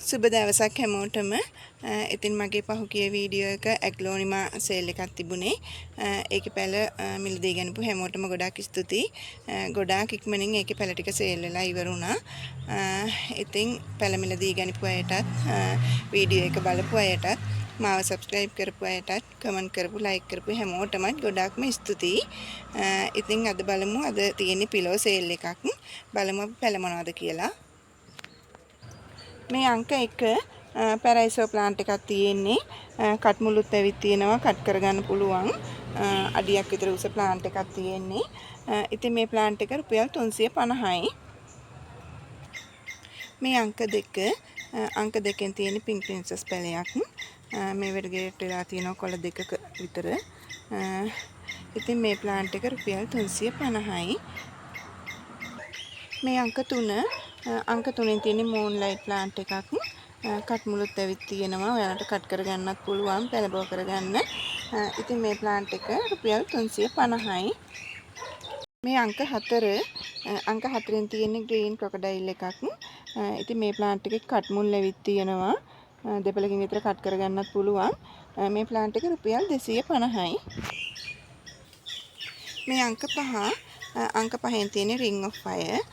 සුබ දවසක් හැමෝටම. ඉතින් මගේ පහුගිය වීඩියෝ එක ඇග්ලෝනිමා සේල් එකක් තිබුණේ. ඒකේ පැල මිලදී ගන්නපු හැමෝටම ගොඩාක් ස්තුතියි. ගොඩාක් ඉක්මනින් ඒකේ පැල ටික සේල් වෙලා ඉවර වුණා. ඉතින් පැල මිලදී ගන්නපු අයටත් වීඩියෝ එක බලපු අයටත් මාව සබ්ස්ක්‍රයිබ් කරපු අයටත් කමෙන්ට් කරපු ලයික් කරපු හැමෝටම ගොඩාක්ම ස්තුතියි. ඉතින් අද බලමු අද තියෙන්නේ පිලෝ සේල් එකක්. බලමු අපි පැල මොනවද කියලා. මේ අංක 1 පැරයිසෝ ප්ලාන්ට් එකක් තියෙන්නේ. කට් මුළුත් ඇවිත් තියෙනවා, කට් කරගන්න පුළුවන්. අඩියක් විතර උස ප්ලාන්ට් එකක් තියෙන්නේ. ඉතින් මේ ප්ලාන්ට් එක රුපියල් 350යි. මේ අංක 2න් තියෙන පින්ක් ප්‍රින්සස් පැලයක්. මේ වෙරගේට වෙලා තියෙනවා කොළ දෙකක විතර. ඉතින් මේ ප්ලාන්ට් එක රුපියල් 350යි. මේ අංක 3න් තියෙන මූන්ලයිට් ප්ලාන්ට් එකක්. කට් මුළුත් ඇවිත් තියෙනවා. ඔයාලට කට් කරගන්නත් පුළුවන්, පැලබව කරගන්න. ඉතින් මේ ප්ලාන්ට් එක රුපියල් 350යි. මේ අංක 4න් තියෙන ග්‍රීන් ක්‍රොකොඩයිල් එකක්. ඉතින් මේ ප්ලාන්ට් එකේ කට් මුල් ඇවිත් තියෙනවා. දෙපළකින් විතර කට් කරගන්නත් පුළුවන්. මේ ප්ලාන්ට් එක රුපියල් 250යි. මේ අංක 5න් තියෙන රින් ඔෆ් ෆයර්.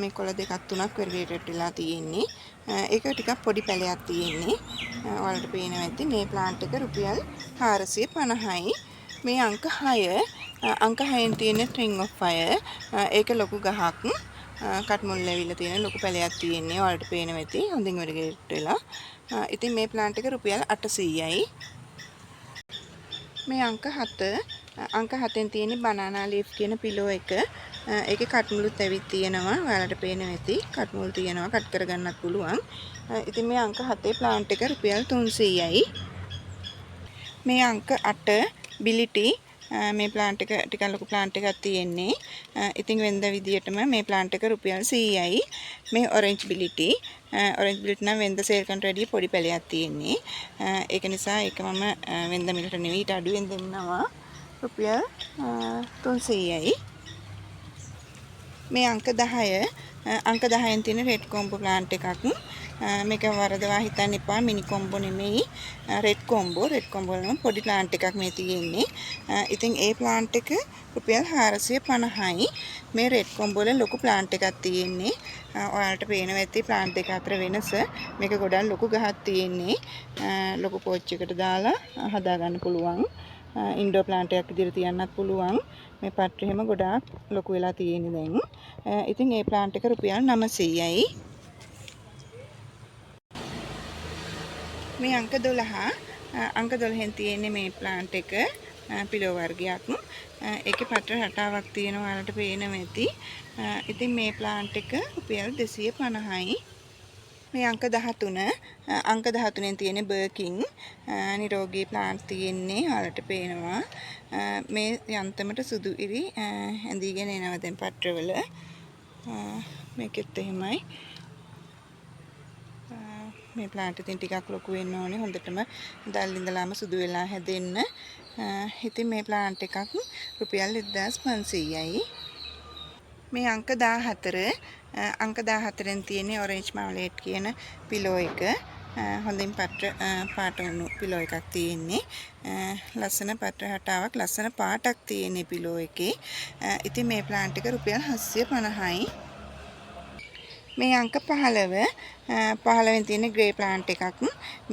මේ කොළ දෙකක් තුනක් වෙර්ගේටඩ් වෙලා තියෙන්නේ. ඒක ටිකක් පොඩි පැලයක් තියෙන්නේ. ඔයාලට පේනවා ඇති මේ ප්ලාන්ට් එක රුපියල් 450යි. මේ අංක 6න් තියෙන රින් ඔෆ් ෆයර්. ඒක ලොකු ගහක්. කට් මුල් ඇවිල්ලා තියෙන ලොකු පැලයක් තියෙන්නේ. ඔයාලට පේනවා ඇති හොඳින් වෙර්ගේටඩ් වෙලා. ඉතින් මේ ප්ලාන්ට් එක රුපියල් 800යි. මේ අංක 7න් තියෙන බනානා ලීෆ් කියන පිලෝ එක. ඒකේ කට් මුළුත් ඇවිත් තියෙනවා. ඔයාලට පේනවා ඇති. කට් මුල් තියෙනවා. කට් කරගන්නත් පුළුවන්. ඉතින් මේ අංක 7 ප්ලාන්ට් එක රුපියල් 300යි. මේ අංක 8 බිලිටි. මේ ප්ලාන්ට් එක ටිකක් ලොකු ප්ලාන්ට් එකක් තියෙන්නේ. ඉතින් වෙනද විදියටම මේ ප්ලාන්ට් එක රුපියල් 100යි. මේ ඔරෙන්ජ් බිලිටි. ඔරෙන්ජ් බිලිටි නම් වෙනද සේල් කරනට වැඩිය පොඩි පැලයක් තියෙන්නේ. ඒක නිසා ඒක මම වෙනද මිලට නෙවෙයි ඊට අඩුවෙන් දෙන්නවා. රුපියල් 300යි. මේ අංක 10න් තියෙන රෙඩ් කොම්බෝ ප්ලාන්ට් එකක්. මේක වරදවා හිතන්න එපා, මිනි කොම්බෝ නෙමෙයි. රෙඩ් කොම්බෝ නම් පොඩි ප්ලාන්ට් එකක් මේ තියෙන්නේ. ඉතින් ඒ ප්ලාන්ට් එක රුපියල් 450යි. මේ රෙඩ් කොම්බෝ වල ලොකු ප්ලාන්ට් එකක් තියෙන්නේ. ඔයාලට පේනවා ඇති ප්ලාන්ට් දෙක අතර වෙනස. මේක ගොඩක් ලොකු ගහක් තියෙන්නේ. ලොකු පෝච් එකකට දාලා හදා ගන්න පුළුවන්. ඉන්ඩෝ ප්ලාන්ට් එකක් විදිහට තියන්නත් පුළුවන්. මේ පට්ට එහෙම ගොඩාක් ලොකු වෙලා තියෙන්නේ දැන්. ඉතින් ඒ ප්ලාන්ට් එක රුපියල් 900යි. මේ අංක 12න් තියෙන්නේ මේ ප්ලාන්ට් එක පිලෝ වර්ගයක්. ඒකේ පට්ට රටාවක් තියෙනවා ඔයාලට පේනවා ඇති. ඉතින් මේ ප්ලාන්ට් එක රුපියල් 250යි. මේ අංක 13න් තියෙන බර්කින් නිරෝගී ප්ලාන්ට් තියෙන්නේ ඔයාලට පේනවා. මේ යන්තමට සුදු ඉරි ඇඳීගෙන එනවා දැන් පට්ටවල. මේකෙත් එහෙමයි. මේ ප්ලාන්ට් ඉතින් ටිකක් ලොකු වෙන්න ඕනේ. හොඳටම දල් ඉඳලාම සුදු වෙලා හැදෙන්න. ඉතින් මේ ප්ලාන්ට් එකක් රුපියල් 1500යි. මේ අංක 14න් තියෙන ඔරෙන්ජ් මාවලේට් කියන පිලෝ එක. හොඳින් පාට වුණු පිලෝ එකක් තියෙන්නේ. ලස්සන පට්ට රටාවක්, ලස්සන පාටක් තියෙන පිලෝ එකේ. ඉතින් මේ ප්ලාන්ට් එක රුපියල් 750යි. මේ අංක 15න් තියෙන ග්‍රේ ප්ලාන්ට් එකක්.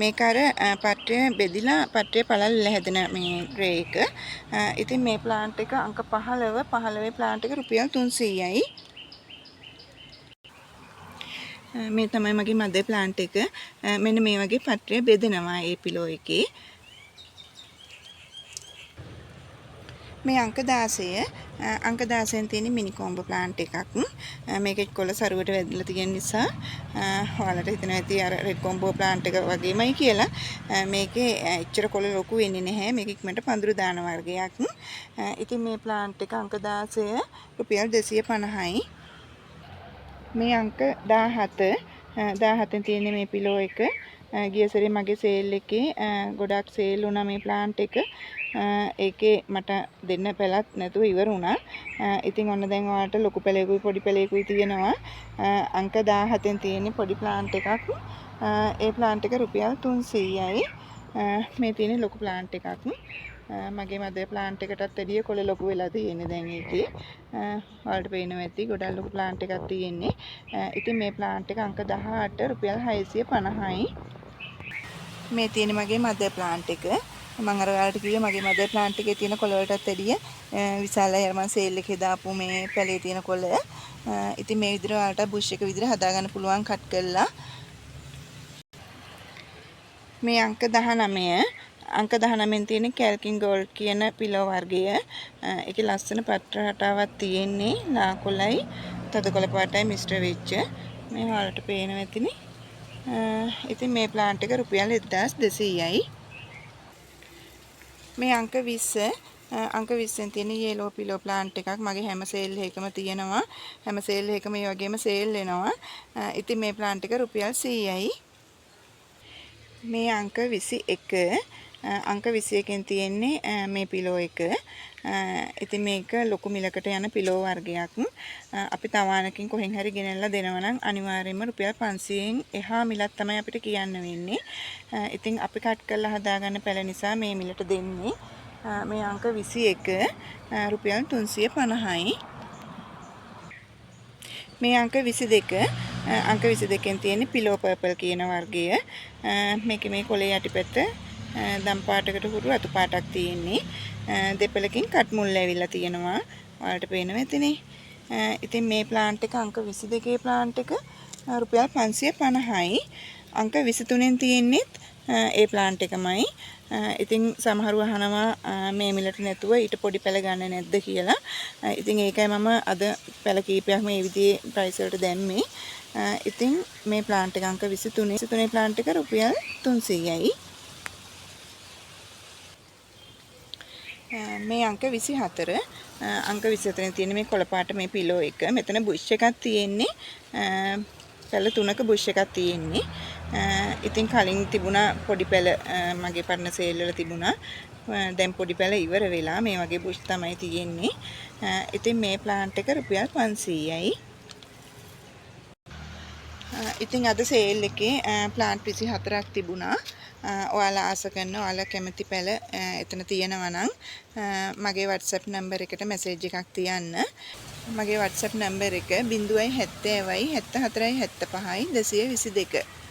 මේක අර පට්ටේ බෙදිලා පට්ටේ පළල් හැදෙන මේ ග්‍රේ එක. ඉතින් මේ ප්ලාන්ට් එක අංක 15 ප්ලාන්ට් එක රුපියල් 300යි. මේ තමයි මගේ මදර් ප්ලාන්ට් එක. මෙන්න මේ වගේ පට්ටේ බෙදෙනවා ඒ පිලෝ එකේ. මේ අංක 16න් තියෙන මිනි කොම්බෝ ප්ලාන්ට් එකක්. මේකේ කොළ සරුවට වැදිලා තියෙන නිසා ඔයාලට හිතෙනවා ඇති අර රෙඩ් කොම්බෝ ප්ලාන්ට් එක වගේමයි කියලා. මේකේ එච්චර කොළ ලොකු වෙන්නේ නැහැ. මේක ඉක්මනට පඳුරු දාන වර්ගයක්. ඉතින් මේ ප්ලාන්ට් එක අංක 16 රුපියල් 250යි. මේ අංක 17න් තියෙන මේ පිලෝ එක ගිය සැරේ මගේ සේල් එකේ ගොඩක් සේල් වුණා මේ ප්ලාන්ට් එක. ඒකේ මට දෙන්න පැලක් නැතුව ඉවර වුණා. ඉතින් ඔන්න දැන් ඔයාලට ලොකු පැලයකුයි පොඩි පැලයකුයි තියෙනවා. අංක 17න් තියෙන පොඩි ප්ලාන්ට් එකක් ඒ ප්ලාන්ට් එක රුපියල් 300යි. මේ තියෙන ලොකු ප්ලාන්ට් එකක්. මගේ මදර් ප්ලාන්ට් එකටත් වැඩිය කොළ ලොකු වෙලා තියෙන්නේ දැන් ඒකේ. ඔයාලට පේනවා ඇති ගොඩක් ලොකු ප්ලාන්ට් එකක් තියෙන්නේ. ඉතින් මේ ප්ලාන්ට් එක අංක 18 රුපියල් 650යි. මේ තියෙන මගේ මදර් ප්ලාන්ට් එක. මම අර ඔයාලට කිව්වේ මගේ මදර් ප්ලාන්ට් එකේ තියෙන කොළ වලටත් වැඩිය විශාලයි. අර මම සේල් එකේ දාපු මේ පැලේ තියෙන කොළ. ඉතින් මේ විදිහට ඔයාලට බුෂ් එක විදිහට හදාගන්න පුළුවන් කට් කරලා. මේ අංක 19 අංක 19න් තියෙන කැල්කින් ගෝල්ඩ් කියන පිලෝ වර්ගය. ඒකේ ලස්සන පත්‍ර රටාවක් තියෙන්නේ. ලා කොළයි තද කොළ පාටයි මිශ්‍ර වෙච්ච. මේ ඔයාලට පේනවා ඇතිනේ. ඉතින් මේ ප්ලාන්ට් එක රුපියල් 1200යි. මේ අංක 20 අංක 20න් තියෙන yellow pillow plant එකක් මගේ හැම සේල් එකකම තියෙනවා. හැම සේල් එකකම මේ වගේම සේල් වෙනවා. ඉතින් මේ plant එක රුපියල් 100යි. මේ අංක 21 අංක 21න් තියෙන්නේ මේ පිලෝ එක. ඉතින් මේක ලොකු මිලකට යන පිලෝ වර්ගයක්. අපි තවානකින් කොහෙන් හරි ගෙනල්ලා දෙනවා නම් අනිවාර්යයෙන්ම රුපියල් 500න් එහා මිලක් තමයි අපිට කියන්න වෙන්නේ. ඉතින් අපි කට් කරලා හදාගන්න පැල නිසා මේ මිලට දෙන්නේ. මේ අංක 21 රුපියල් 350යි. මේ අංක 22 අංක 22න් තියෙන්නේ පිලෝ පර්පල් කියන වර්ගය. මේකේ මේ කොළේ යටිපැත්ත දම් පාටකට හුරු අතු පාටක් තියෙන්නේ. දෙපළකින් කට් මුල් ඇවිල්ලා තියෙනවා. ඔයාලට පේනවා ඇතිනේ. ඉතින් මේ ප්ලාන්ට් එක අංක 22 ප්ලාන්ට් එක රුපියල් 550යි. අංක 23න් තියෙන්නේ ඒ ප්ලාන්ට් එකමයි. ඉතින් සමහරව අහනවා මේ මිලට නැතුව ඊට පොඩි පැල ගන්න නැද්ද කියලා. ඉතින් ඒකයි මම අද පැල කීපයක් මේ විදිහේ ප්‍රයිස් වලට දැම්මේ. ඉතින් මේ ප්ලාන්ට් එක අංක 23 ප්ලාන්ට් එක රුපියල් 300යි. මේ අංක 24 අංක 24 තියෙන මේ කොළ පාට මේ පිලෝ එක. මෙතන බුෂ් එකක් තියෙන්නේ. පැල 3ක බුෂ් එකක් තියෙන්නේ. ඉතින් කලින් තිබුණා පොඩි පැල මගේ පරණ සේල් වල තිබුණා. දැන් පොඩි පැල ඉවර වෙලා මේ වගේ බුෂ් තමයි තියෙන්නේ. ඉතින් මේ ප්ලාන්ට් එක රුපියල් 500යි. ඉතින් අද සේල් එකේ ප්ලාන්ට් 24ක් තිබුණා. ඔයාලා ආස කරන ඔයාලා කැමති පැල එතන තියෙනවා නම් මගේ WhatsApp නම්බර් එකට මැසේජ් එකක් තියන්න. මගේ WhatsApp නම්බර් එක 070 74 75 222.